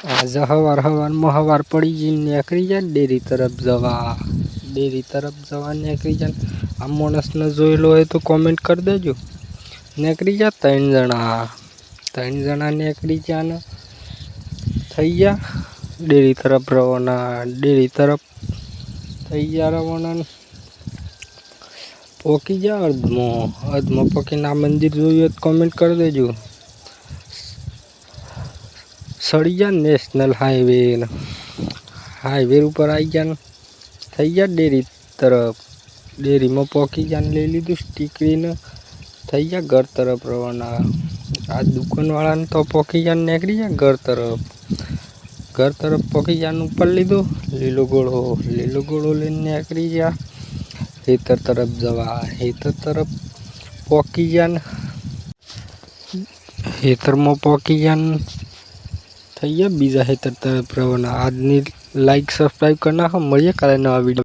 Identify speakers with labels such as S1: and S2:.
S1: આજે હવાર પડી જઈને નીકળી જાય ડેરી તરફ જવા નીકળી જાય. આ માણસને જોયેલો હોય તો કોમેન્ટ કરી દેજો. નીકળી જા ત્રણ જણા નીકળી ગયા ને થઈ ગયા ડેરી તરફ થઈ ગયા રવાના. પોકી જા અર્ધમાં પોકીને આ મંદિર જોયું તો કોમેન્ટ કરી દેજો. સડી ગયા નેશનલ હાઈવે ઉપર આવી ગયા ને થઈ ગયા ડેરી તરફ. ડેરીમાં પોકી ગયા ને લઈ લીધું સ્ટીકરીને થઈ ગયા ઘર તરફ રવાના. આ દુકાનવાળાને તો પોકી ગયા ને નીકળી ગયા ઘર તરફ પોકી ગયા ઉપર લીધું લીલો ગોળો લઈને નીકળી ગયા ખેતર તરફ પોકી ગયા ને ખેતરમાં પોકી ગયા ને થઈ ગયા બીજા ખેતર તરફ રવાના. આજની લાઈક સબસ્ક્રાઈબ કરી નાખો. મળીએ કાલે નવા વિડીયો.